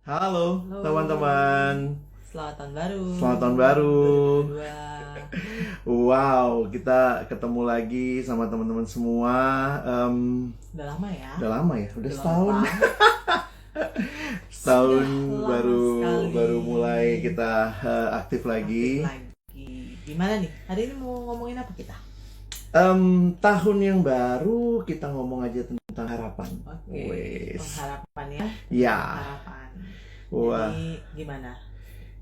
Halo Halo, teman-teman, selamat tahun baru selamat tahun baru. 2022. Wow, kita ketemu lagi sama teman-teman semua. Em, Udah lama ya? udah lama ya, udah Udah lama setahun. banget. Setahun Sudah lama baru sekali. baru mulai kita aktif lagi. Aktif lagi. Gimana nih? Hari ini mau ngomongin apa kita? Tahun yang baru kita ngomong aja tentang harapan. Oke, Wes. pengharapan ya. Ya, Pengharapan. wah. Jadi gimana?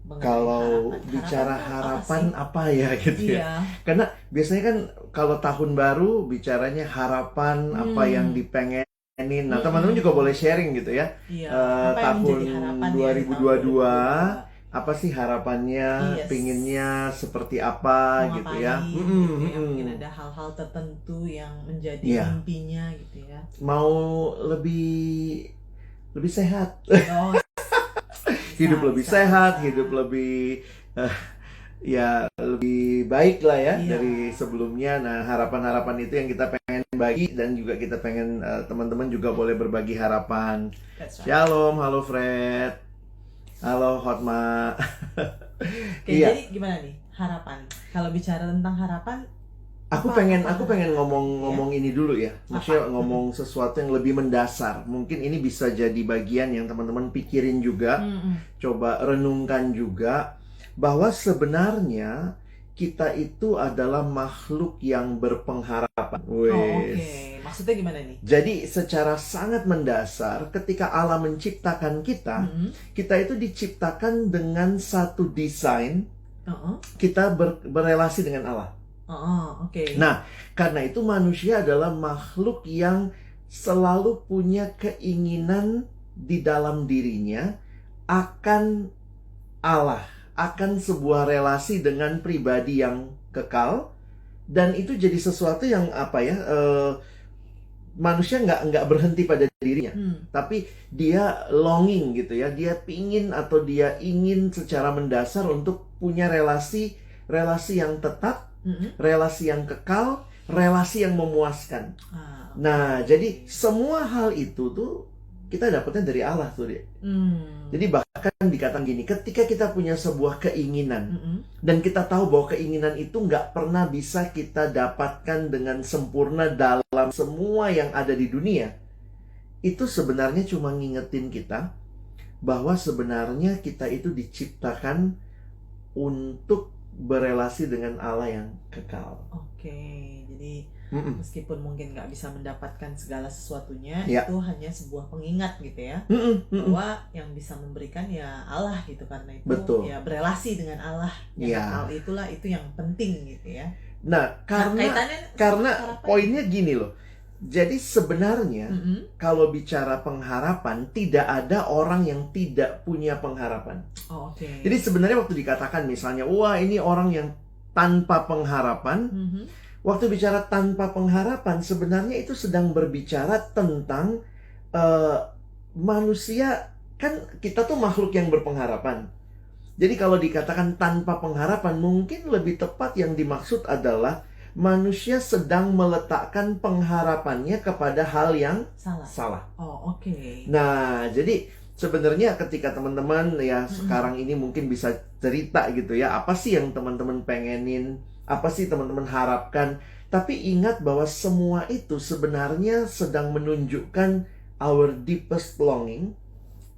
Mengenai Kalau harapan. bicara Harapan tuh harapan apa apa ya gitu sih? ya. Iya. Karena biasanya kan kalau tahun baru bicaranya harapan apa yang dipengenin. Nah, teman-teman juga boleh sharing gitu ya. Iya. Eh, Apa yang tahun menjadi harapan ya di tahun 2022 2022? apa sih harapannya, Yes. pinginnya seperti apa Mau gitu ya. ngapain gitu ya. Mm-mm. Mungkin ada hal-hal tertentu yang menjadi Iya. mimpinya gitu ya. Mau lebih sehat, Oh, hidup lebih bisa, sehat, bisa. hidup lebih ya lebih baik lah ya Iya. dari sebelumnya. Nah, harapan-harapan itu yang kita pengen bagi, dan juga kita pengen teman-teman juga boleh berbagi harapan. That's right. Shalom, halo Fred, halo Hotma. Oke, Iya, jadi gimana nih harapan? Kalau bicara tentang harapan, aku apa- pengen apa ngomong ini dulu ya. Maksudnya Apa? ngomong sesuatu yang lebih mendasar. Mungkin ini bisa jadi bagian yang teman-teman pikirin juga, coba renungkan juga, bahwa sebenarnya kita itu adalah makhluk yang berpengharapan. Oh, Wes. oke. Maksudnya gimana nih? Jadi secara sangat mendasar, ketika Allah menciptakan kita, kita itu diciptakan dengan satu desain, Oh, kita berelasi dengan Allah. oke. Nah, karena itu manusia adalah makhluk yang selalu punya keinginan di dalam dirinya akan Allah, akan sebuah relasi dengan pribadi yang kekal, dan itu jadi sesuatu yang manusia nggak berhenti pada dirinya, tapi dia longing gitu ya, dia pingin atau dia ingin secara mendasar untuk punya relasi yang tetap, relasi yang kekal, relasi yang memuaskan. Nah, jadi semua hal itu tuh kita dapatnya dari Allah tuh dia. Jadi bahkan dikatakan gini, ketika kita punya sebuah keinginan dan kita tahu bahwa keinginan itu nggak pernah bisa kita dapatkan dengan sempurna dalam semua yang ada di dunia, itu sebenarnya cuma ngingetin kita bahwa sebenarnya kita itu diciptakan untuk berelasi dengan Allah yang kekal. Oke, jadi meskipun mungkin nggak bisa mendapatkan segala sesuatunya, Ya. itu hanya sebuah pengingat gitu ya, bahwa yang bisa memberikan ya Allah gitu, karena itu Betul. ya berelasi dengan Allah yang Ya. kekal itulah itu yang penting gitu ya. Nah, Kaitannya karena harapan. poinnya gini loh. Jadi sebenarnya kalau bicara pengharapan, tidak ada orang yang tidak punya pengharapan. Oh, oke. Jadi sebenarnya waktu dikatakan misalnya, wah ini orang yang tanpa pengharapan, waktu bicara tanpa pengharapan, sebenarnya itu sedang berbicara tentang manusia. Kan kita tuh makhluk yang berpengharapan. Jadi kalau dikatakan tanpa pengharapan, mungkin lebih tepat yang dimaksud adalah manusia sedang meletakkan pengharapannya kepada hal yang salah. Oh, oke. Nah, jadi sebenarnya ketika teman-teman ya sekarang ini mungkin bisa cerita gitu ya, apa sih yang teman-teman pengenin, apa sih teman-teman harapkan. Tapi ingat bahwa semua itu sebenarnya sedang menunjukkan our deepest longing,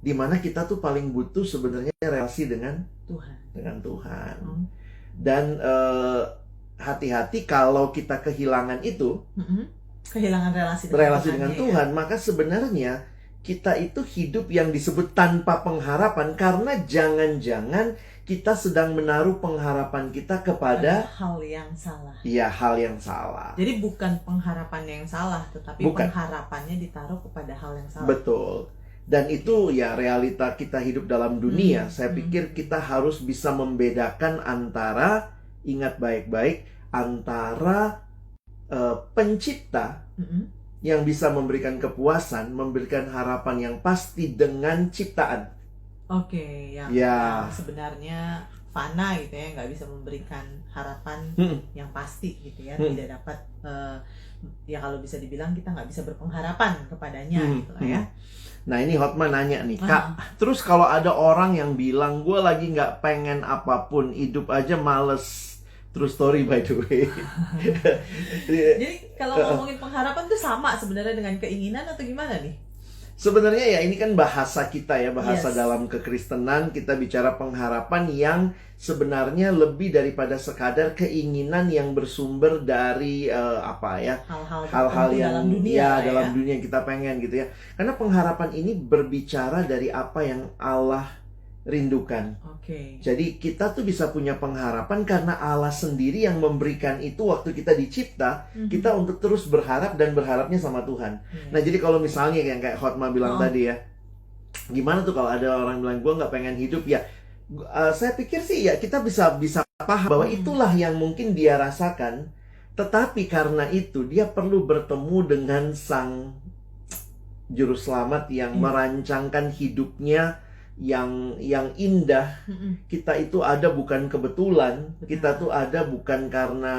di mana kita tuh paling butuh sebenarnya relasi dengan Tuhan. Dan hati-hati kalau kita kehilangan itu, kehilangan relasi dengan Tuhan, maka sebenarnya kita itu hidup yang disebut tanpa pengharapan, karena jangan-jangan kita sedang menaruh pengharapan kita kepada hal yang salah. Iya, hal yang salah. Jadi bukan pengharapannya yang salah, tetapi Bukan. pengharapannya ditaruh kepada hal yang salah. Betul. Dan itu ya realita kita hidup dalam dunia. Saya pikir kita harus bisa membedakan antara, ingat baik-baik, antara pencipta yang bisa memberikan kepuasan, memberikan harapan yang pasti dengan ciptaan. Oke, yang sebenarnya fana gitu ya, nggak bisa memberikan harapan yang pasti gitu ya, tidak dapat ya kalau bisa dibilang kita nggak bisa berpengharapan kepadanya gitu lah ya. Nah ini Hotma nanya nih, Kak, terus kalau ada orang yang bilang gue lagi nggak pengen apapun, hidup aja males. True story by the way. Jadi kalau ngomongin pengharapan tuh sama sebenarnya dengan keinginan atau gimana nih? Sebenarnya ya ini kan bahasa kita ya, bahasa dalam kekristenan, kita bicara pengharapan yang sebenarnya lebih daripada sekadar keinginan yang bersumber dari hal-hal yang dalam dunia, dalam dunia yang kita pengen gitu ya. Karena pengharapan ini berbicara dari apa yang Allah rindukan. Jadi kita tuh bisa punya pengharapan karena Allah sendiri yang memberikan itu waktu kita dicipta, kita untuk terus berharap dan berharapnya sama Tuhan. Nah jadi kalau misalnya yang kayak Hotma bilang tadi ya, gimana tuh kalau ada orang bilang gue nggak pengen hidup ya, saya pikir sih ya kita bisa paham bahwa itulah yang mungkin dia rasakan, tetapi karena itu dia perlu bertemu dengan Sang Juru Selamat yang merancangkan hidupnya yang indah. Kita itu ada bukan kebetulan. Kita tuh ada bukan karena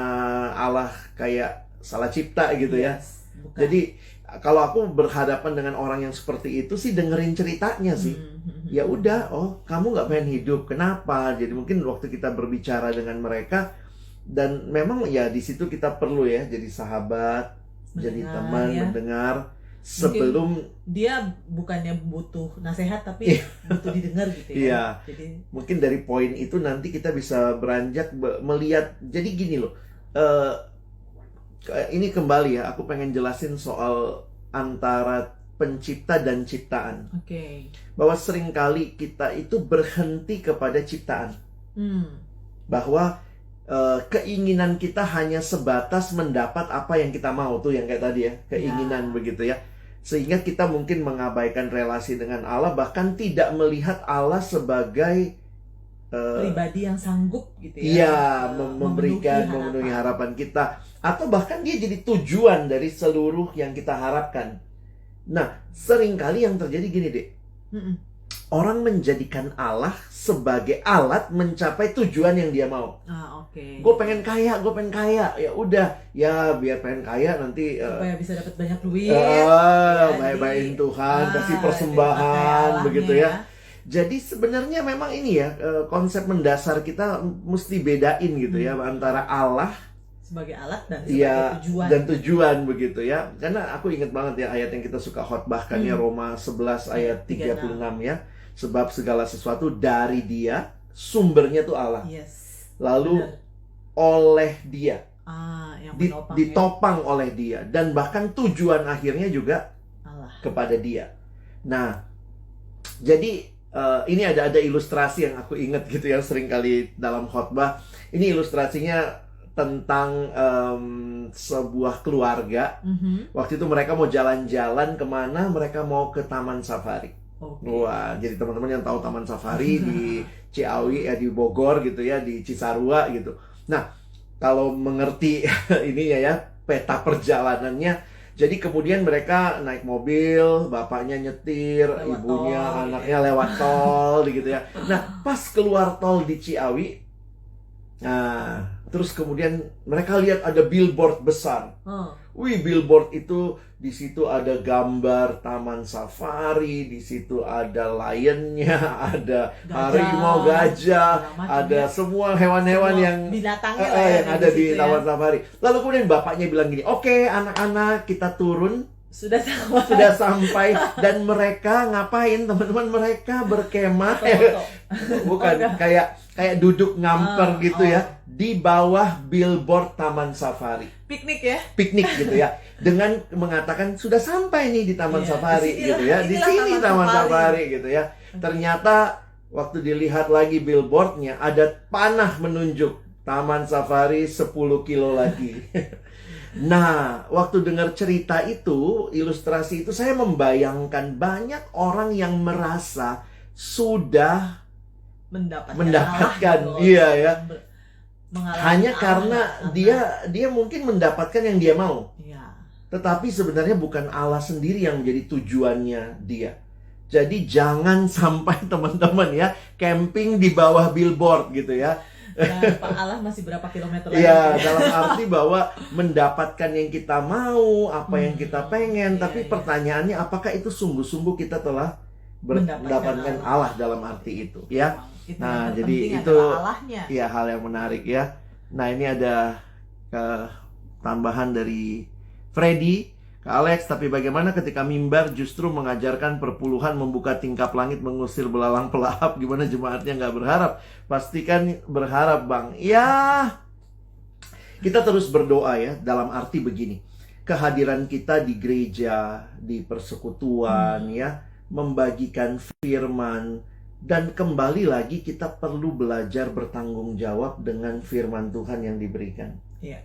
Allah kayak salah cipta gitu ya. Bukan. Jadi kalau aku berhadapan dengan orang yang seperti itu sih, dengerin ceritanya sih. Ya udah, oh kamu nggak pengen hidup, kenapa? Jadi mungkin waktu kita berbicara dengan mereka, dan memang ya di situ kita perlu ya jadi sahabat, jadi teman, mendengar. Sebelum mungkin dia bukannya butuh nasihat tapi butuh didengar gitu ya. Iya. Jadi mungkin dari poin itu nanti kita bisa beranjak melihat. Jadi gini loh, ini kembali ya, aku pengen jelasin soal antara pencipta dan ciptaan. Bahwa seringkali kita itu berhenti kepada ciptaan. Bahwa keinginan kita hanya sebatas mendapat apa yang kita mau, tuh yang kayak tadi ya, keinginan begitu ya. Sehingga kita mungkin mengabaikan relasi dengan Allah, bahkan tidak melihat Allah sebagai pribadi yang sanggup gitu ya. Iya, memenuhi harapan kita, atau bahkan dia jadi tujuan dari seluruh yang kita harapkan. Nah, seringkali yang terjadi gini, Dek. Orang menjadikan Allah sebagai alat mencapai tujuan yang dia mau. Gue pengen kaya. Ya udah, ya biar pengen kaya nanti supaya bisa dapat banyak duit. Baik-baikin Tuhan, kasih persembahan begitu ya. Jadi sebenarnya memang ini ya, konsep mendasar kita mesti bedain gitu ya, antara Allah sebagai alat dan sebagai tujuan. Dan tujuan begitu ya. Karena aku ingat banget ya ayat yang kita suka khotbahkan ya, Roma 11 ayat 36 ya. Sebab segala sesuatu dari Dia, sumbernya tuh Allah. Lalu oleh Dia, yang ditopang oleh Dia, dan bahkan tujuan akhirnya juga Allah, kepada Dia. Nah, jadi ini ada ilustrasi yang aku ingat gitu ya, seringkali dalam khotbah. Ini ilustrasinya tentang sebuah keluarga. Waktu itu mereka mau jalan-jalan kemana? Mereka mau ke Taman Safari. Wah, jadi teman-teman yang tahu Taman Safari di Ciawi ya, di Bogor gitu ya, di Cisarua gitu. Nah, kalau mengerti ini ya peta perjalanannya, jadi kemudian mereka naik mobil, bapaknya nyetir, ibunya, anaknya lewat tol gitu ya. Nah, pas keluar tol di Ciawi, nah terus kemudian mereka lihat ada billboard besar. Wih, billboard itu di situ ada gambar Taman Safari, di situ ada lionnya, ada harimau, gajah, ada semua hewan-hewan yang ada di Taman Safari. Lalu kemudian bapaknya bilang gini, oke, anak-anak kita turun. Sudah sampai. Dan mereka ngapain, teman-teman? Mereka berkemah. Bukan, kayak duduk ngamper gitu ya, di bawah billboard Taman Safari. Piknik ya? Piknik gitu ya. Dengan mengatakan sudah sampai nih di Taman Safari gitu ya. Di sini Taman Safari gitu ya. Ternyata waktu dilihat lagi billboardnya, ada panah menunjuk Taman Safari 10 kilo lagi. Nah, waktu dengar cerita itu, ilustrasi itu, saya membayangkan banyak orang yang merasa sudah mendapatkan iya ya, hanya karena dia mungkin mendapatkan yang dia mau. Tetapi sebenarnya bukan Allah sendiri yang menjadi tujuannya dia. Jadi jangan sampai teman-teman ya camping di bawah billboard gitu ya. Jangan lupa Allah masih berapa kilometer lagi. Iya, dalam arti bahwa mendapatkan yang kita mau, apa yang kita pengen, tapi pertanyaannya apakah itu sungguh-sungguh kita telah mendapatkan Allah dalam arti itu, ya. Nah, jadi itu ya hal yang menarik ya. Nah, ini ada tambahan dari Freddy ke Alex, tapi bagaimana ketika mimbar justru mengajarkan perpuluhan membuka tingkap langit mengusir belalang pelahap? Gimana jemaatnya nggak berharap? Pastikan berharap, Bang. Ya, kita terus berdoa ya, dalam arti begini. Kehadiran kita di gereja, di persekutuan ya, membagikan firman, dan kembali lagi kita perlu belajar bertanggung jawab dengan firman Tuhan yang diberikan. Iya.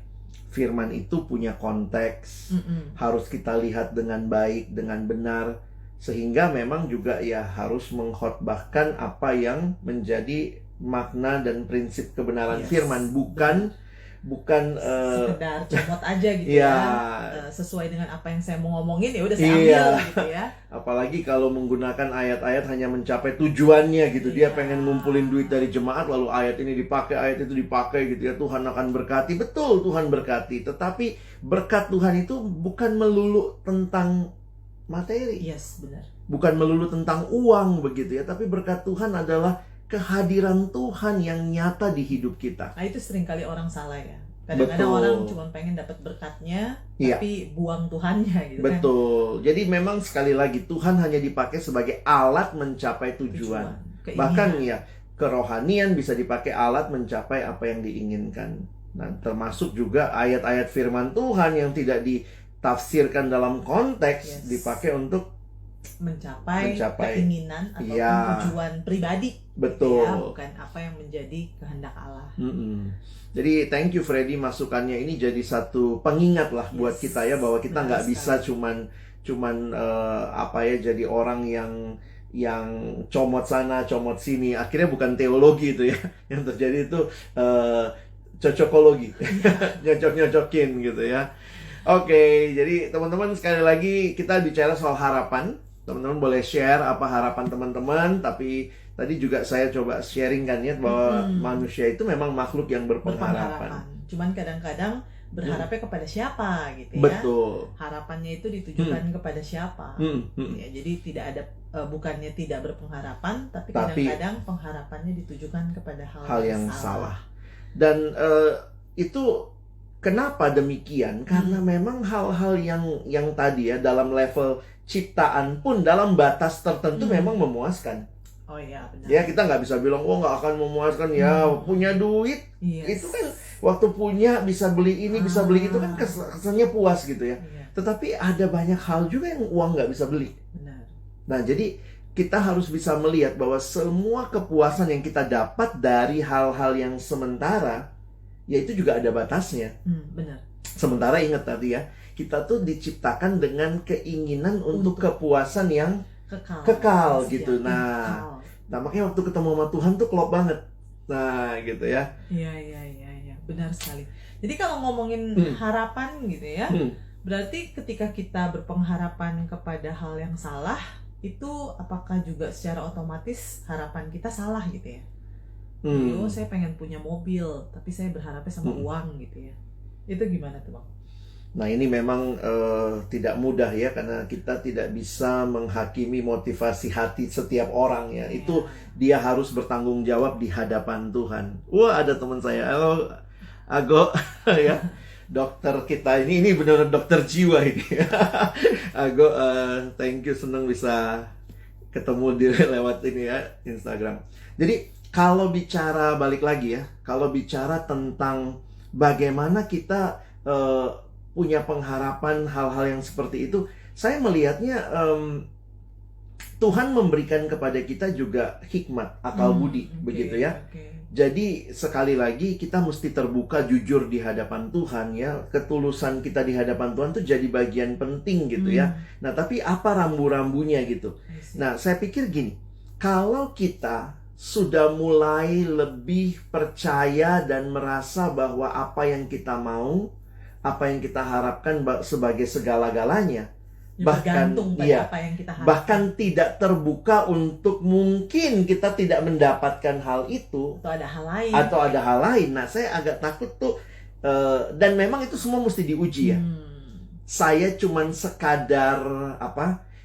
Firman itu punya konteks, harus kita lihat dengan baik, dengan benar, sehingga memang juga ya harus mengkhotbahkan apa yang menjadi makna dan prinsip kebenaran firman, bukan sekedar comot aja gitu ya. Sesuai dengan apa yang saya mau ngomongin ya udah saya ambil gitu ya. Apalagi kalau menggunakan ayat-ayat hanya mencapai tujuannya gitu. Dia pengen ngumpulin duit dari jemaat, lalu ayat ini dipakai, ayat itu dipakai gitu ya. Tuhan akan berkati. Betul, Tuhan berkati. Tetapi berkat Tuhan itu bukan melulu tentang materi. Yes, benar. Bukan melulu tentang uang begitu ya. Tapi berkat Tuhan adalah kehadiran Tuhan yang nyata di hidup kita. Nah, itu seringkali orang salah ya. Kadang-kadang orang cuma pengen dapat berkatnya, tapi buang Tuhannya gitu. Betul. Jadi memang sekali lagi Tuhan hanya dipakai sebagai alat mencapai tujuan. Bahkan ya, kerohanian bisa dipakai alat mencapai apa yang diinginkan. Nah, termasuk juga ayat-ayat firman Tuhan yang tidak ditafsirkan dalam konteks dipakai untuk mencapai keinginan atau tujuan pribadi. Betul. Ya, bukan apa yang menjadi kehendak Allah. Jadi thank you Freddy, masukannya ini jadi satu pengingat lah buat kita ya, bahwa kita nggak bisa cuman jadi orang yang comot sana comot sini. Akhirnya bukan teologi itu ya, yang terjadi itu cocokologi, nyocok-nyocokin gitu ya. Oke, jadi teman-teman sekali lagi kita bicara soal harapan. Teman-teman boleh share apa harapan teman-teman, tapi tadi juga saya coba sharing kan ya, bahwa manusia itu memang makhluk yang berpengharapan. Cuman kadang-kadang berharapnya kepada siapa gitu ya. Betul. Harapannya itu ditujukan kepada siapa. Ya, jadi tidak ada bukannya tidak berpengharapan, tapi kadang-kadang pengharapannya ditujukan kepada hal yang salah. Dan itu kenapa demikian? Karena memang hal-hal yang tadi ya, dalam level ciptaan pun dalam batas tertentu memang memuaskan. Oh iya, benar. Ya, kita nggak bisa bilang, oh nggak akan memuaskan ya, punya duit. Itu kan waktu punya bisa beli ini, bisa beli itu kan kesannya puas gitu ya. Tetapi ada banyak hal juga yang uang nggak bisa beli. Benar. Nah, jadi kita harus bisa melihat bahwa semua kepuasan yang kita dapat dari hal-hal yang sementara, ya itu juga ada batasnya. Benar. Sementara ingat tadi ya, kita tuh diciptakan dengan keinginan untuk kepuasan yang kekal gitu. Nah, makanya waktu ketemu sama Tuhan tuh klop banget. Nah, gitu ya. Iya, benar sekali. Jadi kalau ngomongin harapan gitu ya, berarti ketika kita berpengharapan kepada hal yang salah, itu apakah juga secara otomatis harapan kita salah gitu ya? Oh, saya pengen punya mobil, tapi saya berharapnya sama uang gitu ya. Itu gimana tuh, Bang? Nah, ini memang tidak mudah ya, karena kita tidak bisa menghakimi motivasi hati setiap orang ya. Itu dia harus bertanggung jawab di hadapan Tuhan. Wah, ada teman saya, halo Ago ya, dokter kita ini benar-benar dokter jiwa ini. Ago, thank you, senang bisa ketemu lewat ini ya, Instagram. Jadi kalau bicara balik lagi ya, kalau bicara tentang bagaimana kita punya pengharapan hal-hal yang seperti itu, saya melihatnya Tuhan memberikan kepada kita juga hikmat, akal budi, begitu ya. Jadi sekali lagi kita mesti terbuka, jujur di hadapan Tuhan ya. Ketulusan kita di hadapan Tuhan itu jadi bagian penting gitu ya. Nah, tapi apa rambu-rambunya gitu? Nah, saya pikir gini, kalau kita sudah mulai lebih percaya dan merasa bahwa apa yang kita mau, apa yang kita harapkan sebagai segala-galanya, bergantung pada apa yang kita harapkan. Bahkan tidak terbuka untuk mungkin kita tidak mendapatkan hal itu. Atau ada hal lain. Nah, saya agak takut tuh. Dan memang itu semua mesti diuji ya. Saya cuman sekadar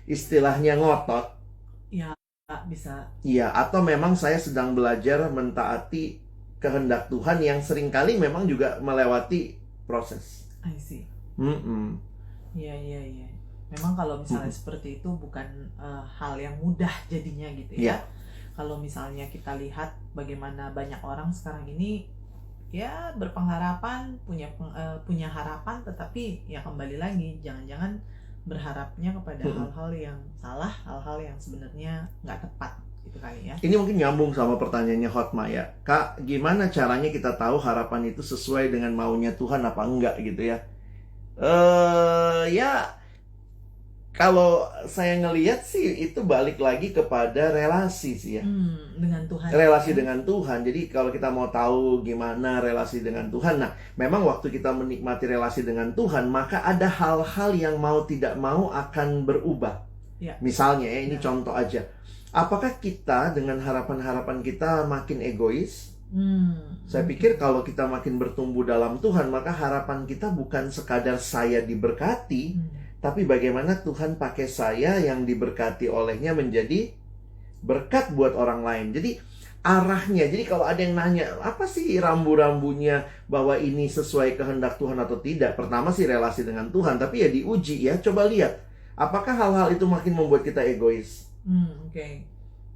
istilahnya ngotot. Ya, bisa. Iya, atau memang saya sedang belajar mentaati kehendak Tuhan yang seringkali memang juga melewati proses. I see. Iya. Memang kalau misalnya seperti itu bukan hal yang mudah jadinya gitu ya. Kalau misalnya kita lihat bagaimana banyak orang sekarang ini ya berpengharapan, punya harapan, tetapi ya kembali lagi jangan-jangan berharapnya kepada hal-hal yang salah, hal-hal yang sebenarnya nggak tepat gitu kali ya. Ini mungkin nyambung sama pertanyaannya Hotma ya, Kak, gimana caranya kita tahu harapan itu sesuai dengan maunya Tuhan apa enggak gitu ya? Ya kalau saya ngelihat sih itu balik lagi kepada relasi sih ya. Dengan Tuhan. Relasi dengan Tuhan. Jadi kalau kita mau tahu gimana relasi dengan Tuhan, nah memang waktu kita menikmati relasi dengan Tuhan, maka ada hal-hal yang mau tidak mau akan berubah. Misalnya ya, ini contoh aja. Apakah kita dengan harapan-harapan kita makin egois? Saya pikir kalau kita makin bertumbuh dalam Tuhan, maka harapan kita bukan sekadar saya diberkati, tapi bagaimana Tuhan pakai saya yang diberkati olehnya menjadi berkat buat orang lain. Jadi arahnya, jadi kalau ada yang nanya, apa sih rambu-rambunya bahwa ini sesuai kehendak Tuhan atau tidak? Pertama sih relasi dengan Tuhan, tapi ya diuji ya. Coba lihat, apakah hal-hal itu makin membuat kita egois?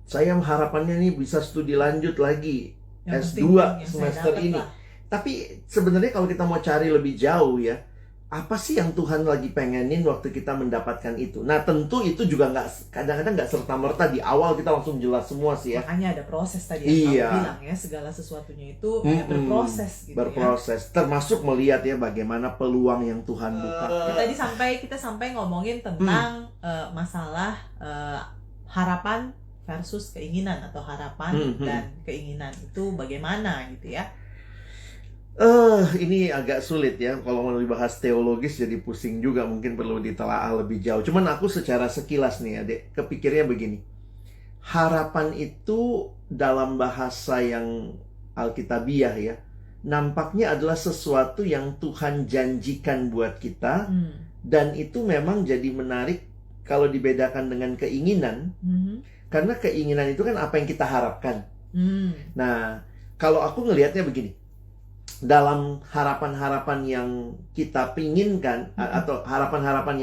Saya harapannya nih bisa studi lanjut lagi, yang S2 semester ini. Tapi sebenarnya kalau kita mau cari lebih jauh ya, apa sih yang Tuhan lagi pengenin waktu kita mendapatkan itu? Nah tentu itu juga kadang-kadang nggak serta-merta di awal kita langsung jelas semua sih ya. Makanya ada proses tadi yang kamu bilang ya, segala sesuatunya itu berproses gitu. Berproses, termasuk melihat ya bagaimana peluang yang Tuhan buka. Tadi kita sampai ngomongin tentang masalah harapan versus keinginan, atau harapan dan keinginan itu bagaimana gitu ya. Ini agak sulit ya. Kalau mau dibahas teologis jadi pusing juga. Mungkin perlu ditelaah lebih jauh. Cuman aku secara sekilas nih adek, kepikirnya begini. Harapan itu dalam bahasa yang Alkitabiah ya, nampaknya adalah sesuatu yang Tuhan janjikan buat kita. Dan itu memang jadi menarik kalau dibedakan dengan keinginan. Karena keinginan itu kan apa yang kita harapkan. Nah, kalau aku ngelihatnya begini. Dalam harapan-harapan yang kita pinginkan atau harapan-harapan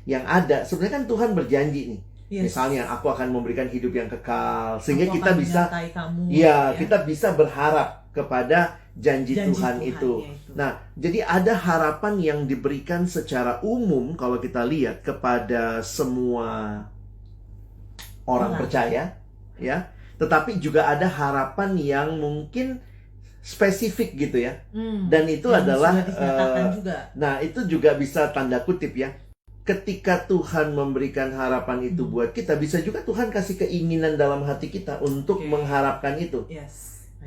yang ada, sebenarnya kan Tuhan berjanji nih. Misalnya aku akan memberikan hidup yang kekal, sehingga kita bisa kita bisa berharap kepada janji Tuhan itu. Nah, jadi ada harapan yang diberikan secara umum kalau kita lihat kepada semua orang percaya ya. Tetapi juga ada harapan yang mungkin spesifik gitu ya. Dan itu adalah nah itu juga bisa tanda kutip ya. Ketika Tuhan memberikan harapan itu buat kita, bisa juga Tuhan kasih keinginan dalam hati kita untuk mengharapkan itu.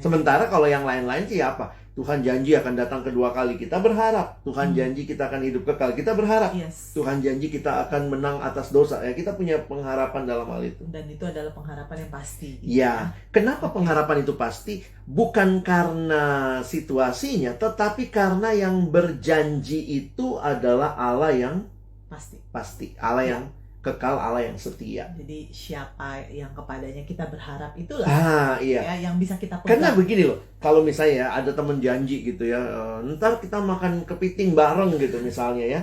Sementara kalau yang lain-lain sih apa? Tuhan janji akan datang kedua kali, kita berharap. Tuhan janji kita akan hidup kekal, kita berharap. Tuhan janji kita akan menang atas dosa, ya kita punya pengharapan dalam hal itu. Dan itu adalah pengharapan yang pasti. Ya, kenapa pengharapan itu pasti? Bukan karena situasinya, tetapi karena yang berjanji itu adalah Allah yang pasti. Allah yang kekal, Allah yang setia. Jadi siapa yang kepadanya kita berharap itulah ya, yang bisa kita pegang. Karena begini loh, kalau misalnya ada temen janji gitu ya, ntar kita makan kepiting bareng gitu misalnya ya.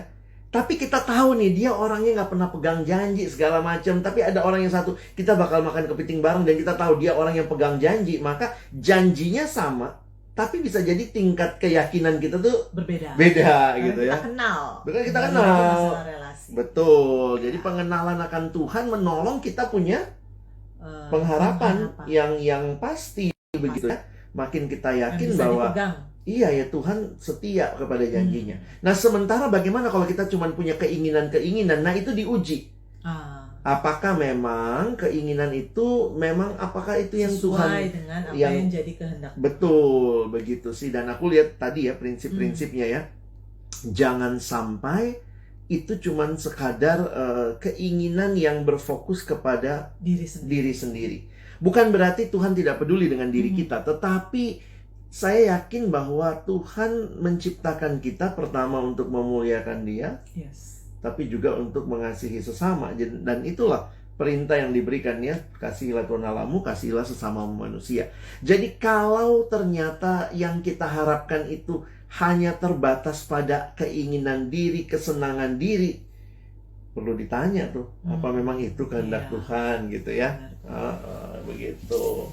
Tapi kita tahu nih dia orangnya nggak pernah pegang janji segala macam. Tapi ada orang yang satu, kita bakal makan kepiting bareng dan kita tahu dia orang yang pegang janji, maka janjinya sama. Tapi bisa jadi tingkat keyakinan kita tuh beda gitu ya. Kita kenal. Betul, kita kenal. Betul. Jadi pengenalan akan Tuhan menolong kita punya pengharapan yang pasti begitu ya. Makin kita yakin bahwa iya ya Tuhan setia kepada janjinya. Nah, sementara bagaimana kalau kita cuma punya keinginan-keinginan? Nah, itu diuji. Apakah memang keinginan itu apakah itu yang sesuai Tuhan dengan apa yang jadi kehendak? Betul, begitu sih. Dan aku lihat tadi ya prinsip-prinsipnya ya. Jangan sampai itu cuman sekadar keinginan yang berfokus kepada diri sendiri. Bukan berarti Tuhan tidak peduli dengan diri kita, tetapi saya yakin bahwa Tuhan menciptakan kita pertama untuk memuliakan Dia, tapi juga untuk mengasihi sesama. Dan itulah perintah yang diberikan ya, kasihilah Tuhan Allahmu, kasihilah sesama manusia. Jadi kalau ternyata yang kita harapkan itu hanya terbatas pada keinginan diri, kesenangan diri, perlu ditanya tuh, apa memang itu kehendak Tuhan gitu ya. Begitu.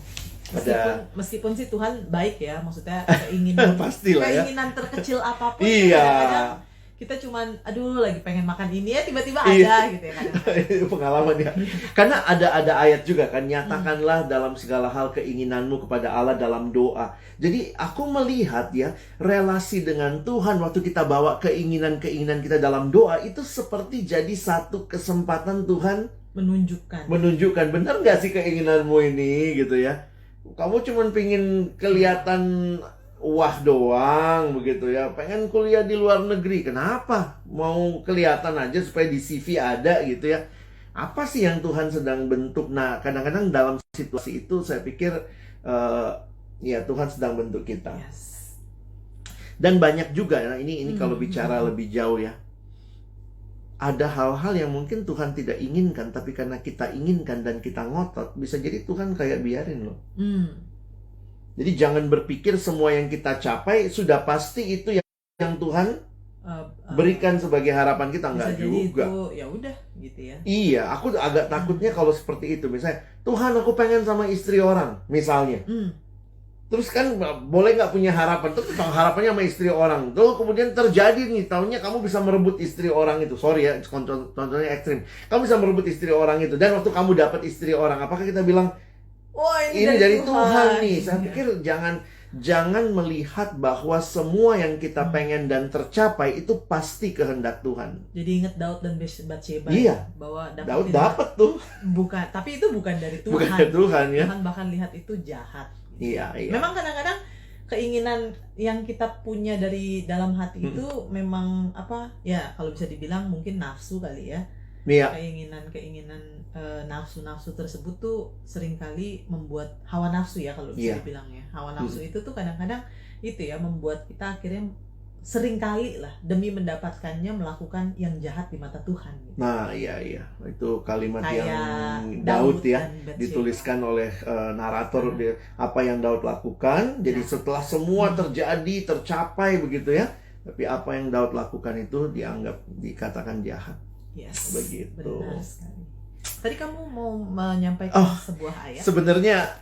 Meskipun sih Tuhan baik ya, maksudnya keinginan keinginan terkecil apapun. Kadang-kadang kita cuman lagi pengen makan ini ya, tiba-tiba ada gitu ya kadang-kadang. Itu pengalaman ya. Karena ada ayat juga kan, nyatakanlah dalam segala hal keinginanmu kepada Allah dalam doa. Jadi aku melihat ya, relasi dengan Tuhan waktu kita bawa keinginan-keinginan kita dalam doa itu seperti jadi satu kesempatan Tuhan menunjukkan benar gak sih keinginanmu ini gitu ya. Kamu cuman pingin kelihatan wah doang begitu ya, pengen kuliah di luar negeri, kenapa? Mau kelihatan aja supaya di CV ada gitu ya. Apa sih yang Tuhan sedang bentuk? Nah, kadang-kadang dalam situasi itu saya pikir ya Tuhan sedang bentuk kita. Dan banyak juga ya, ini kalau bicara lebih jauh ya, ada hal-hal yang mungkin Tuhan tidak inginkan, tapi karena kita inginkan dan kita ngotot, bisa jadi Tuhan kayak biarin loh. Jadi jangan berpikir semua yang kita capai sudah pasti itu yang Tuhan berikan sebagai harapan kita. Enggak juga. Itu ya udah gitu ya. Iya, aku agak takutnya kalau seperti itu. Misalnya, Tuhan aku pengen sama istri orang, misalnya. Terus kan boleh nggak punya harapan? Terus harapannya sama istri orang. Terus kemudian terjadi nih, tahunya kamu bisa merebut istri orang itu. Sorry ya, contohnya ekstrim. Kamu bisa merebut istri orang itu. Dan waktu kamu dapat istri orang, apakah kita bilang, wah, ini dari Tuhan nih. Saya pikir jangan melihat bahwa semua yang kita pengen dan tercapai itu pasti kehendak Tuhan. Jadi ingat Daud dan Batsheba. Iya. Bahwa Daud dapat tuh. Bukan, tapi itu bukan dari Tuhan. Bukan dari Tuhan ya. Tuhan bahkan lihat itu jahat. Iya. Memang kadang-kadang keinginan yang kita punya dari dalam hati itu memang apa? Ya, kalau bisa dibilang mungkin nafsu kali ya. Iya. Keinginan nafsu-nafsu tersebut tuh seringkali membuat hawa nafsu ya, kalau bisa dibilang ya. Hawa nafsu itu tuh kadang-kadang itu ya membuat kita akhirnya seringkali lah demi mendapatkannya melakukan yang jahat di mata Tuhan gitu. Nah, iya. Itu kalimat kayak yang Daud ya dituliskan oleh narator apa yang Daud lakukan. Jadi setelah semua terjadi, tercapai begitu ya. Tapi apa yang Daud lakukan itu dikatakan jahat. Begitu. Benar sekali. Tadi kamu mau menyampaikan sebuah ayat. Sebenarnya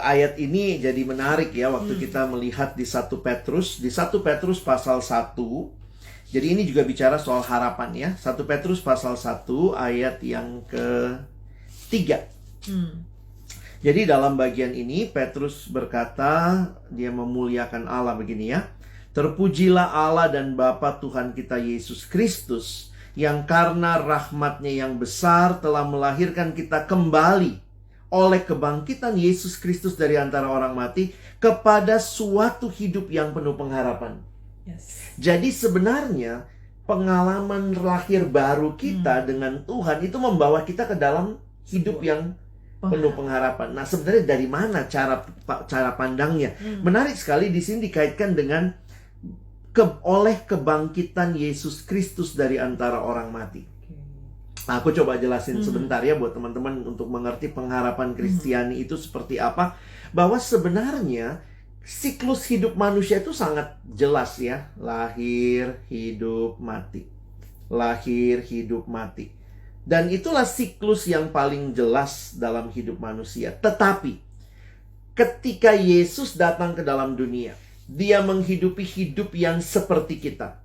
ayat ini jadi menarik ya waktu kita melihat di 1 Petrus. Di 1 Petrus pasal 1. Jadi ini juga bicara soal harapan ya. 1 Petrus pasal 1 ayat yang ke-3. Jadi dalam bagian ini Petrus berkata, dia memuliakan Allah begini ya. Terpujilah Allah dan Bapa Tuhan kita Yesus Kristus, yang karena rahmat-Nya yang besar telah melahirkan kita kembali oleh kebangkitan Yesus Kristus dari antara orang mati kepada suatu hidup yang penuh pengharapan. Jadi sebenarnya pengalaman lahir baru kita dengan Tuhan itu membawa kita ke dalam hidup yang penuh pengharapan. Nah, sebenarnya dari mana cara pandangnya? Menarik sekali di sini dikaitkan dengan oleh kebangkitan Yesus Kristus dari antara orang mati. Nah, aku coba jelasin sebentar ya buat teman-teman untuk mengerti pengharapan Kristiani itu seperti apa. Bahwa sebenarnya siklus hidup manusia itu sangat jelas ya. Lahir, hidup, mati. Lahir, hidup, mati. Dan itulah siklus yang paling jelas dalam hidup manusia. Tetapi ketika Yesus datang ke dalam dunia, Dia menghidupi hidup yang seperti kita.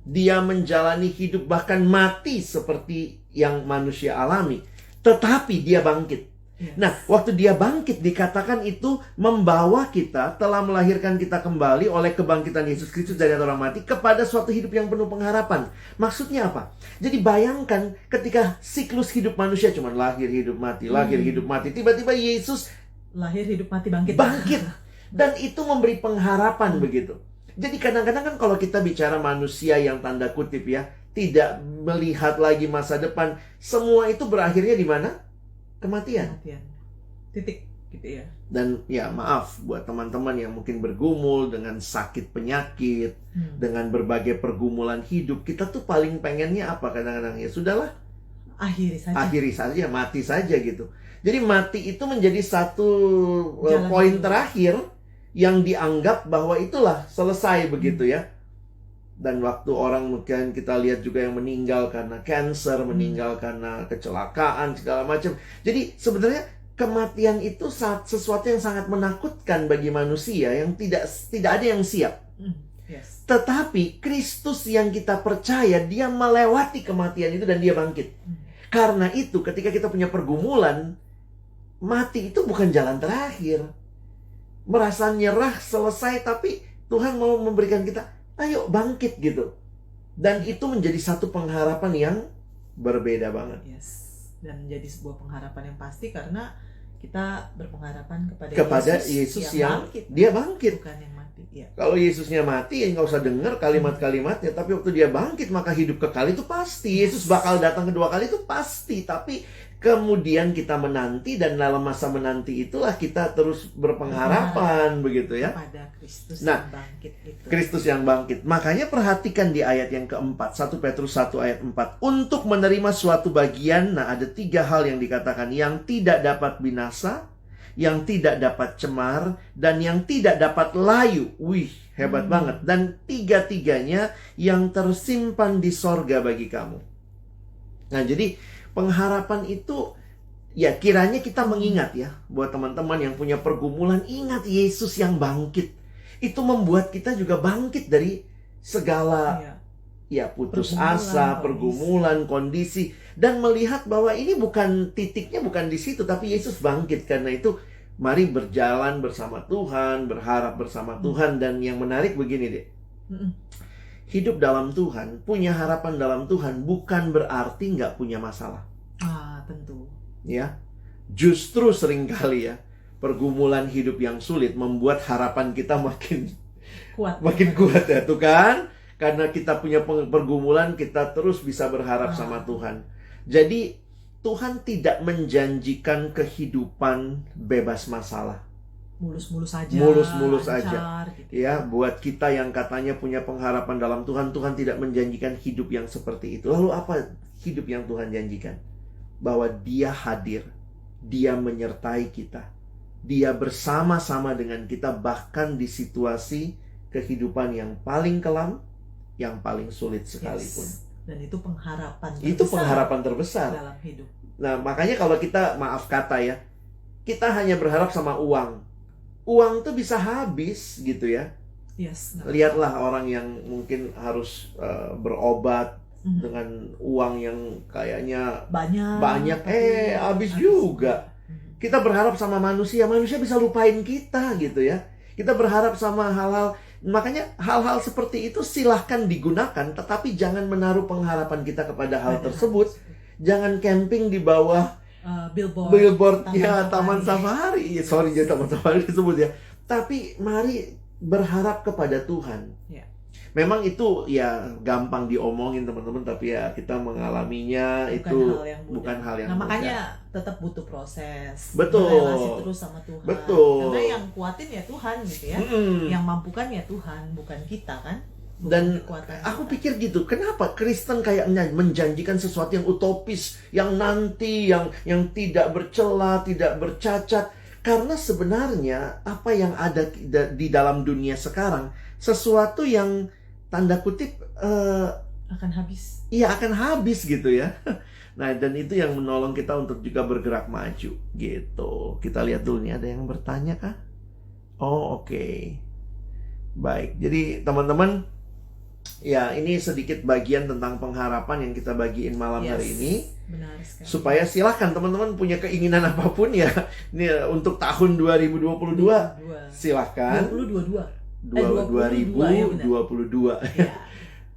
Dia menjalani hidup bahkan mati seperti yang manusia alami. Tetapi Dia bangkit. Nah, waktu Dia bangkit dikatakan itu membawa kita, telah melahirkan kita kembali oleh kebangkitan Yesus Kristus dari orang mati kepada suatu hidup yang penuh pengharapan. Maksudnya apa? Jadi bayangkan ketika siklus hidup manusia cuma lahir, hidup, mati, lahir, hidup, mati. Tiba-tiba Yesus lahir, hidup, mati, bangkit. Dan itu memberi pengharapan begitu. Jadi kadang-kadang kan kalau kita bicara manusia yang tanda kutip ya, tidak melihat lagi masa depan, semua itu berakhirnya di mana? Kematian. Titik gitu ya. Dan ya maaf buat teman-teman yang mungkin bergumul dengan sakit penyakit, dengan berbagai pergumulan hidup, kita tuh paling pengennya apa kadang-kadang? Ya sudahlah, akhiri saja, mati saja gitu. Jadi mati itu menjadi satu poin terakhir yang dianggap bahwa itulah selesai begitu ya. Dan waktu orang mungkin kita lihat juga yang meninggal karena cancer, meninggal karena kecelakaan segala macam. Jadi sebenarnya kematian itu sesuatu yang sangat menakutkan bagi manusia yang tidak ada yang siap. Tetapi Kristus yang kita percaya, dia melewati kematian itu dan dia bangkit. Karena itu ketika kita punya pergumulan, mati itu bukan jalan terakhir. Merasa nyerah, selesai, tapi Tuhan mau memberikan kita, ayo bangkit gitu. Dan itu menjadi satu pengharapan yang berbeda banget. Dan menjadi sebuah pengharapan yang pasti karena kita berpengharapan kepada Yesus yang bangkit. Dia bangkit, bukan yang mati. Kalau Yesusnya mati ya nggak usah dengar kalimat-kalimatnya, tapi waktu dia bangkit maka hidup kekal itu pasti. Yesus bakal datang kedua kali itu pasti. Tapi kemudian kita menanti, dan dalam masa menanti itulah kita terus berpengharapan begitu ya pada Kristus yang bangkit itu. Kristus yang bangkit. Makanya perhatikan di ayat yang keempat, 1 Petrus 1 ayat 4. Untuk menerima suatu bagian, ada 3 hal yang dikatakan, yang tidak dapat binasa, yang tidak dapat cemar, dan yang tidak dapat layu. Wih, hebat banget. Dan 3-tiganya yang tersimpan di sorga bagi kamu. Nah, jadi pengharapan itu, ya kiranya kita mengingat ya, buat teman-teman yang punya pergumulan, ingat Yesus yang bangkit. Itu membuat kita juga bangkit dari segala putus asa, pergumulan, kondisi. Dan melihat bahwa ini bukan titiknya, bukan di situ, tapi Yesus bangkit. Karena itu, mari berjalan bersama Tuhan, berharap bersama Tuhan. Dan yang menarik begini deh, hidup dalam Tuhan, punya harapan dalam Tuhan, bukan berarti nggak punya masalah. Tentu. Ya, justru seringkali ya, pergumulan hidup yang sulit membuat harapan kita makin kuat ya, tuh kan? Karena kita punya pergumulan, kita terus bisa berharap sama Tuhan. Jadi Tuhan tidak menjanjikan kehidupan bebas masalah. Mulus-mulus aja gitu. Ya, buat kita yang katanya punya pengharapan dalam Tuhan, Tuhan tidak menjanjikan hidup yang seperti itu. Lalu apa hidup yang Tuhan janjikan? Bahwa Dia hadir, Dia menyertai kita, Dia bersama-sama dengan kita, bahkan di situasi kehidupan yang paling kelam, yang paling sulit sekalipun. Dan itu pengharapan terbesar. Itu pengharapan terbesar dalam hidup. Nah, makanya kalau kita, maaf kata ya, kita hanya berharap sama uang. Uang tuh bisa habis gitu ya. Lihatlah orang yang mungkin harus berobat dengan uang yang kayaknya banyak, habis juga. Kita berharap sama manusia bisa lupain kita gitu ya. Kita berharap sama hal-hal, makanya hal-hal seperti itu silahkan digunakan, tetapi jangan menaruh pengharapan kita kepada hal tersebut. Jangan camping di bawah billboard Taman Safari. Sorry, jadi Taman Safari disebut ya. Tapi mari berharap kepada Tuhan. Memang itu ya gampang diomongin teman-teman, tapi ya kita mengalaminya bukan hal yang mudah. Makanya tetap butuh proses. Betul. Relasi terus sama Tuhan. Betul. Karena yang kuatin ya Tuhan gitu ya. Yang mampukan ya Tuhan, bukan kita kan. Dan aku pikir gitu, kenapa Kristen kayaknya menjanjikan sesuatu yang utopis, yang nanti, yang tidak bercela, tidak bercacat. Karena sebenarnya apa yang ada di dalam dunia sekarang, sesuatu yang tanda kutip akan habis. Iya, akan habis gitu ya. Nah, dan itu yang menolong kita untuk juga bergerak maju gitu. Kita lihat dulu nih, ada yang bertanya kah? Oh, oke. Baik, jadi teman-teman, ya, ini sedikit bagian tentang pengharapan yang kita bagiin malam hari ini. Benar sekali. Supaya silahkan teman-teman punya keinginan apapun ya. Ini untuk tahun 2022 silahkan. 2022. Ya.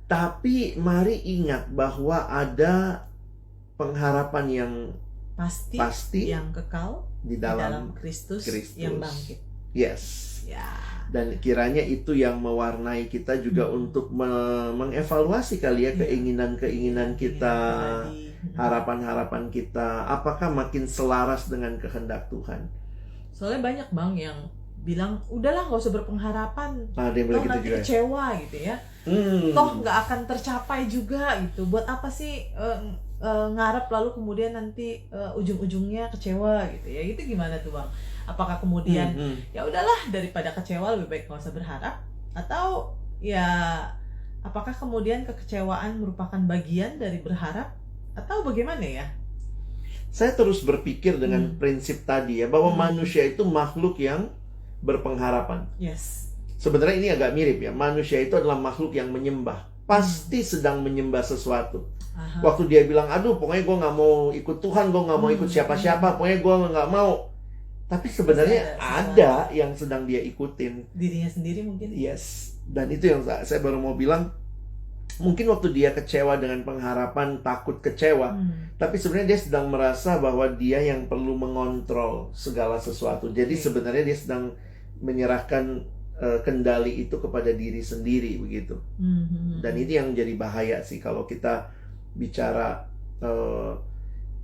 Tapi mari ingat bahwa ada pengharapan yang pasti yang kekal di dalam Kristus yang bangkit. Yes. Ya. Dan kiranya itu yang mewarnai kita juga untuk mengevaluasi kali ya keinginan-keinginan kita, harapan-harapan kita, apakah makin selaras dengan kehendak Tuhan. Soalnya banyak Bang yang bilang udahlah nggak usah berpengharapan, Ada yang toh gitu nanti juga. kecewa gitu ya, toh nggak akan tercapai juga gitu. Buat apa sih ngarep lalu kemudian nanti ujung-ujungnya kecewa gitu ya? Itu gimana tuh Bang? Apakah kemudian ya udahlah daripada kecewa lebih baik nggak usah berharap, atau ya apakah kemudian kekecewaan merupakan bagian dari berharap, atau bagaimana ya? Saya terus berpikir dengan prinsip tadi ya, bahwa manusia itu makhluk yang berpengharapan. Yes. Sebenarnya ini agak mirip ya, manusia itu adalah makhluk yang menyembah, pasti sedang menyembah sesuatu. Waktu dia bilang, aduh pokoknya gue gak mau ikut Tuhan, gue gak mau ikut siapa-siapa, pokoknya gue gak mau. Tapi sebenarnya ada yang sedang dia ikutin, dirinya sendiri mungkin. Yes. Dan itu yang saya baru mau bilang, mungkin waktu dia kecewa dengan pengharapan, takut kecewa, tapi sebenarnya dia sedang merasa bahwa dia yang perlu mengontrol segala sesuatu. Jadi sebenarnya dia sedang menyerahkan kendali itu kepada diri sendiri begitu. Dan ini yang jadi bahaya sih kalau kita bicara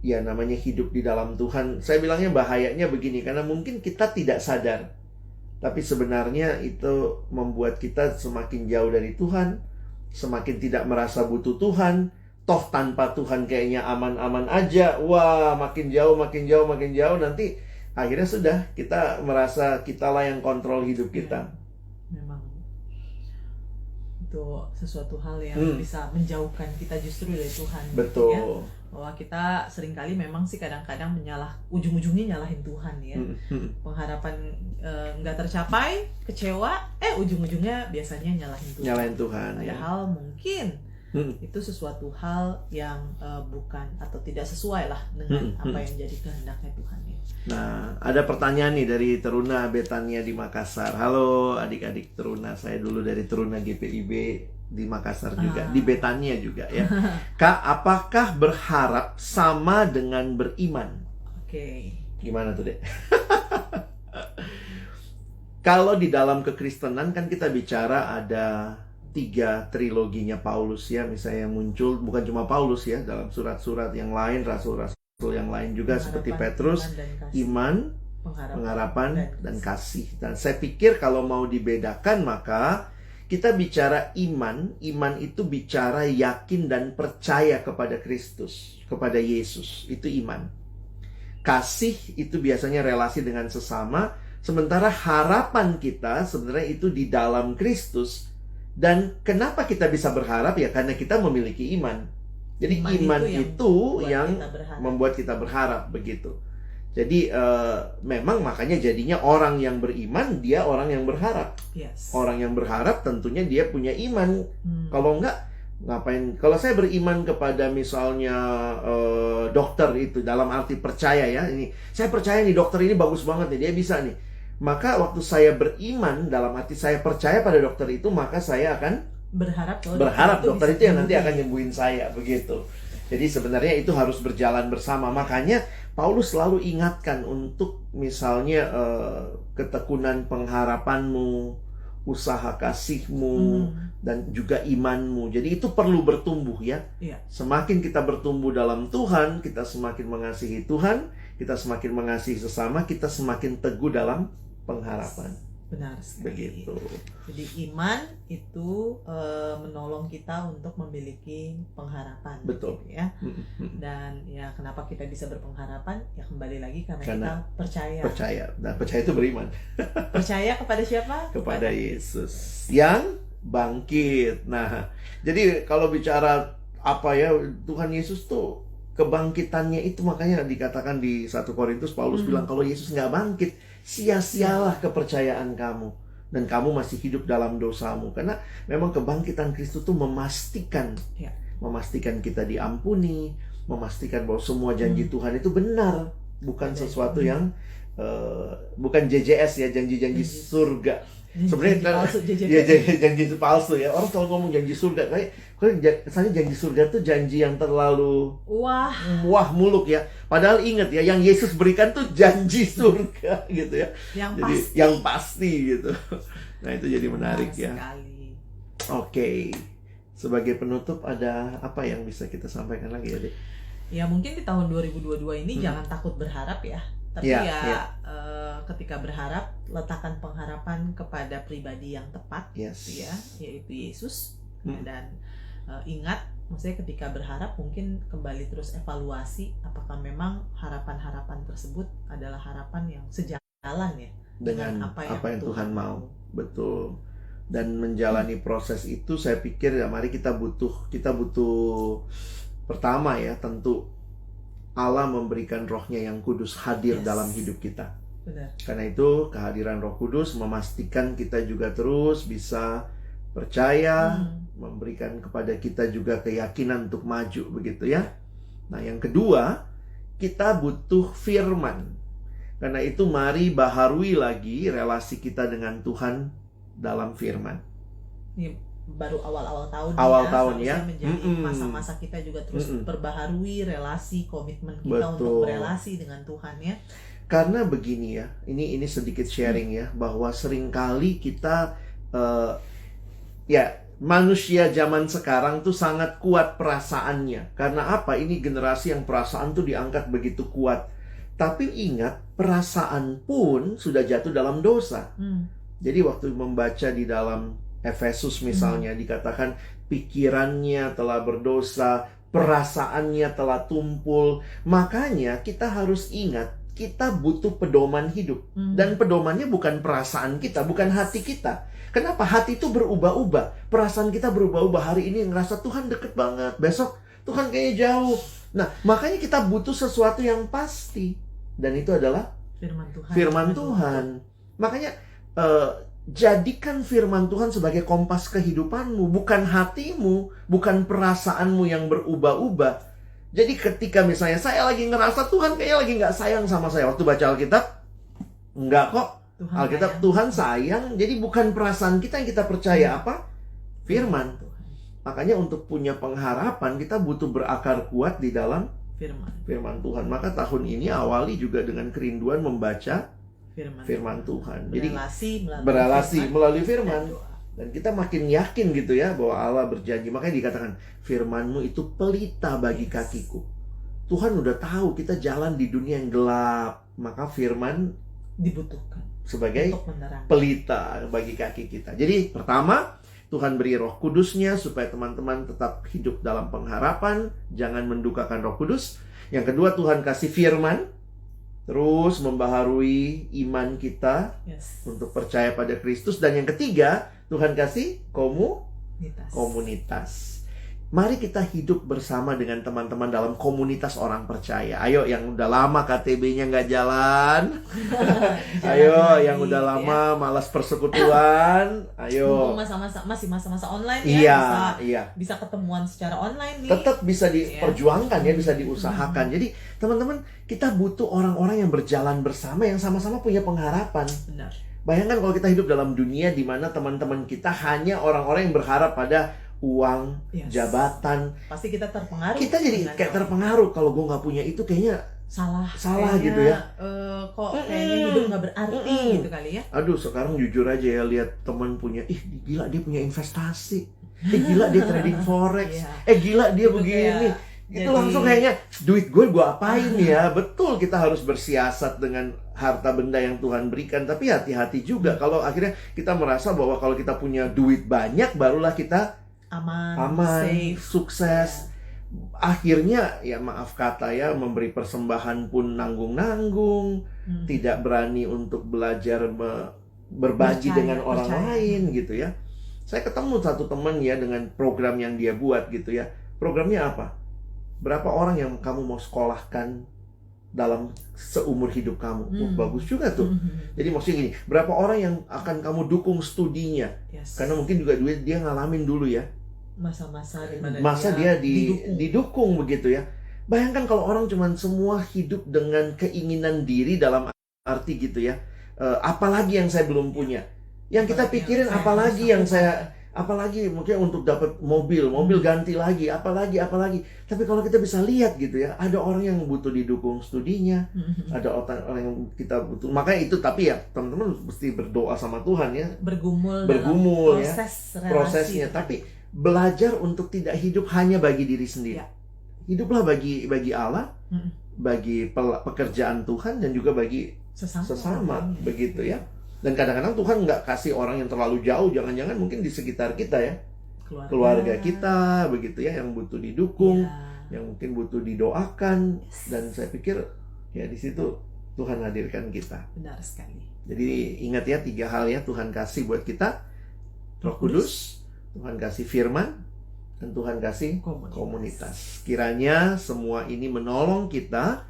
ya namanya hidup di dalam Tuhan. Saya bilangnya bahayanya begini, karena mungkin kita tidak sadar, tapi sebenarnya itu membuat kita semakin jauh dari Tuhan, semakin tidak merasa butuh Tuhan. Toh tanpa Tuhan kayaknya aman-aman aja. Wah, makin jauh, nanti akhirnya sudah kita merasa kitalah yang kontrol hidup kita. Memang itu sesuatu hal yang bisa menjauhkan kita justru dari Tuhan. Betul. Ya? Bahwa kita seringkali memang sih kadang-kadang ujung-ujungnya nyalahin Tuhan ya. Pengharapan nggak tercapai, kecewa, ujung-ujungnya biasanya nyalahin Tuhan. Padahal mungkin itu sesuatu hal yang bukan atau tidak sesuai lah dengan apa yang jadi kehendaknya Tuhan ya. Nah, ada pertanyaan nih dari Teruna Betania di Makassar. Halo adik-adik Teruna, saya dulu dari Teruna GPIB di Makassar juga, di Betania juga ya. Kak, apakah berharap sama dengan beriman? Oke. Gimana tuh, Dek? Kalau di dalam kekristenan kan kita bicara ada 3 triloginya Paulus ya, misalnya yang muncul bukan cuma Paulus ya, dalam surat-surat yang lain, rasul-rasul yang lain juga seperti Petrus, iman, pengharapan, dan kasih. Dan saya pikir kalau mau dibedakan maka kita bicara iman itu bicara yakin dan percaya kepada Kristus, kepada Yesus, itu iman. Kasih itu biasanya relasi dengan sesama, sementara harapan kita sebenarnya itu di dalam Kristus. Dan kenapa kita bisa berharap ya? Karena kita memiliki iman. Jadi iman itu yang membuat kita berharap begitu. Jadi memang makanya jadinya orang yang beriman, dia orang yang berharap. Orang yang berharap tentunya dia punya iman. Kalau enggak, ngapain? Kalau saya beriman kepada misalnya dokter itu, dalam arti percaya ya, ini saya percaya nih dokter ini bagus banget nih, dia bisa nih. Maka waktu saya beriman, dalam arti saya percaya pada dokter itu, maka saya akan berharap dokter itu yang nanti akan nyembuhin saya begitu. Jadi sebenarnya itu harus berjalan bersama. Makanya Paulus selalu ingatkan untuk misalnya ketekunan pengharapanmu, usaha kasihmu, dan juga imanmu. Jadi itu perlu bertumbuh ya. Semakin kita bertumbuh dalam Tuhan, kita semakin mengasihi Tuhan, kita semakin mengasihi sesama, kita semakin teguh dalam pengharapan. Benar sekali. Begitu. Jadi iman itu menolong kita untuk memiliki pengharapan. Betul. Gitu ya. Dan ya kenapa kita bisa berpengharapan? Ya kembali lagi karena kita percaya. Percaya. Nah, percaya itu beriman. Percaya kepada siapa? Kepada Yesus yang bangkit. Nah, jadi kalau bicara apa ya, Tuhan Yesus tuh kebangkitannya itu makanya dikatakan di 1 Korintus Paulus bilang kalau Yesus nggak bangkit, sia-sialah kepercayaan kamu dan kamu masih hidup dalam dosamu. Karena memang kebangkitan Kristus itu memastikan kita diampuni, memastikan bahwa semua janji Tuhan itu benar, bukan sesuatu yang bukan JJS ya, janji-janji surga. Sebenarnya kan ya janji palsu ya. Orang selalu ngomong janji surga, kesannya janji surga tuh janji yang terlalu wah muluk ya. Padahal ingat ya, yang Yesus berikan tuh janji surga gitu ya. Yang pasti gitu. Nah, itu jadi menarik ya. Oke. Sebagai penutup ada apa yang bisa kita sampaikan lagi ya, Dek? Ya mungkin di tahun 2022 ini jangan takut berharap ya. Tapi ketika berharap, letakkan pengharapan kepada pribadi yang tepat, ya, yaitu Yesus. Dan ingat, maksudnya ketika berharap mungkin kembali terus evaluasi apakah memang harapan-harapan tersebut adalah harapan yang sejalan ya dengan apa yang Tuhan mau. Betul. Dan menjalani proses itu, saya pikir ya mari kita butuh pertama ya, tentu Allah memberikan rohnya yang kudus hadir dalam hidup kita. Benar. Karena itu kehadiran Roh Kudus memastikan kita juga terus bisa percaya, memberikan kepada kita juga keyakinan untuk maju, begitu ya. Nah, yang kedua, kita butuh firman. Karena itu mari baharui lagi relasi kita dengan Tuhan dalam firman. Ini baru awal-awal tahun ya. Menjadi masa-masa kita juga terus perbaharui relasi, komitmen kita untuk berelasi dengan Tuhan ya. Karena begini ya, ini sedikit sharing ya, bahwa seringkali kita manusia zaman sekarang tuh sangat kuat perasaannya. Karena apa? Ini generasi yang perasaan tuh diangkat begitu kuat. Tapi ingat, perasaan pun sudah jatuh dalam dosa. Jadi waktu membaca di dalam Efesus misalnya dikatakan pikirannya telah berdosa, perasaannya telah tumpul. Makanya kita harus ingat, kita butuh pedoman hidup. Dan pedomannya bukan perasaan kita, bukan hati kita. Kenapa? Hati itu berubah-ubah. Perasaan kita berubah-ubah. Hari ini ngerasa Tuhan deket banget, besok Tuhan kayaknya jauh. Nah, makanya kita butuh sesuatu yang pasti. Dan itu adalah firman Tuhan. Makanya jadikan firman Tuhan sebagai kompas kehidupanmu, bukan hatimu, bukan perasaanmu yang berubah-ubah. Jadi ketika misalnya saya lagi ngerasa Tuhan kayaknya lagi nggak sayang sama saya, waktu baca Alkitab, enggak kok. Alkitab Tuhan sayang, jadi bukan perasaan kita yang kita percaya apa? Firman. Makanya untuk punya pengharapan, kita butuh berakar kuat di dalam firman Tuhan. Maka tahun ini awali juga dengan kerinduan membaca firman Tuhan. Jadi berelasi melalui firman. Dan kita makin yakin gitu ya bahwa Allah berjanji. Makanya dikatakan firman-Mu itu pelita bagi kakiku. Tuhan udah tahu kita jalan di dunia yang gelap, maka firman dibutuhkan sebagai pelita bagi kaki kita. Jadi pertama, Tuhan beri Roh Kudusnya supaya teman-teman tetap hidup dalam pengharapan, jangan mendukakan Roh Kudus. Yang kedua, Tuhan kasih firman, terus membaharui iman kita untuk percaya pada Kristus. Dan yang ketiga, Tuhan kasih komunitas. Mari kita hidup bersama dengan teman-teman dalam komunitas orang percaya. Ayo yang udah lama KTB-nya nggak jalan. Ayo yang udah lama malas persekutuan. Ayo. Masih masa-masa online ya. Bisa ketemuan secara online nih. Tetap bisa diperjuangkan ya, bisa diusahakan. Jadi teman-teman, kita butuh orang-orang yang berjalan bersama, yang sama-sama punya pengharapan. Benar. Bayangkan kalau kita hidup dalam dunia di mana teman-teman kita hanya orang-orang yang berharap pada uang, jabatan. Pasti kita terpengaruh. Kita jadi kayak terpengaruh. Kalau gue nggak punya itu kayaknya salah kayaknya, gitu ya. Kok kayaknya hidup nggak berarti gitu kali ya. Aduh, sekarang jujur aja ya, lihat teman punya, gila dia punya investasi, gila dia trading forex, gila dia gitu begini. Itu langsung kayaknya duit gue apain ya. Betul, kita harus bersiasat dengan harta benda yang Tuhan berikan. Tapi hati-hati juga kalau akhirnya kita merasa bahwa kalau kita punya duit banyak barulah kita aman, safe, sukses. Akhirnya ya maaf kata ya, memberi persembahan pun nanggung-nanggung, tidak berani untuk belajar berbagi dengan orang lain gitu ya. Saya ketemu satu teman ya dengan program yang dia buat gitu ya. Programnya apa? Berapa orang yang kamu mau sekolahkan dalam seumur hidup kamu? Bagus juga tuh. Jadi maksudnya gini, berapa orang yang akan kamu dukung studinya? Karena mungkin juga dia ngalamin dulu ya masa-masa dia didukung begitu ya. Bayangkan kalau orang cuman semua hidup dengan keinginan diri dalam arti gitu ya, apalagi yang saya belum punya. Yang kita pikirin apalagi yang saya, apalagi mungkin untuk dapat mobil ganti lagi, apalagi. Tapi kalau kita bisa lihat gitu ya, ada orang yang butuh didukung studinya, ada orang yang kita butuh. Makanya itu, tapi ya teman-teman mesti berdoa sama Tuhan ya. Bergumul ya, prosesnya. Tapi belajar untuk tidak hidup hanya bagi diri sendiri. Ya. Hiduplah bagi Allah, bagi pekerjaan Tuhan, dan juga bagi sesama begitu ya. Dan kadang-kadang Tuhan nggak kasih orang yang terlalu jauh, jangan-jangan mungkin di sekitar kita ya, keluarga kita begitu ya, yang butuh didukung, yang mungkin butuh didoakan. Dan saya pikir ya di situ Tuhan hadirkan kita. Benar sekali. Jadi ingat ya, 3 hal ya Tuhan kasih buat kita: Roh Kudus, Tuhan kasih firman, dan Tuhan kasih komunitas. Kiranya semua ini menolong kita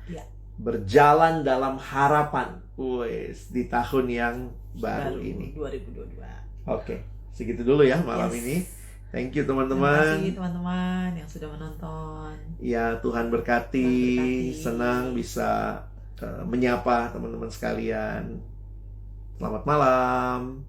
berjalan dalam harapan di tahun yang baru ini 2022. Oke, segitu dulu ya malam ini. Thank you teman-teman. Terima kasih teman-teman yang sudah menonton. Ya, Tuhan berkati. Senang bisa menyapa teman-teman sekalian. Selamat malam.